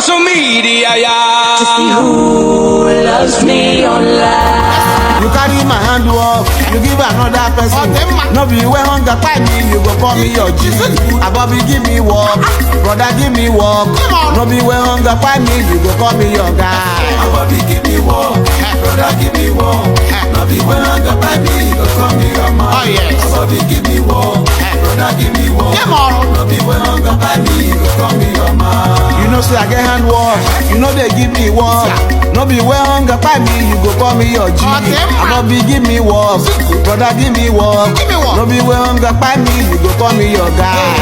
social media, yeah. To see who loves me online. You carry my handwork, you give another person. No be where hunger find me, you go call me your G. Abobi give me work, brother give me work. No be where hunger find me, you go call me your guy. Abobi give me work, brother give me work. No be where hunger find me, you go call me your man. Oh yes. Abobi give me work, brother give me work. No be where hunger find me, you go call me your man. You know say I get handwork, you know they give me work. No be where hunger find me, you go call me your G. Abobi give me work, brother give me work. No be where hunger find me, you go call me your guy.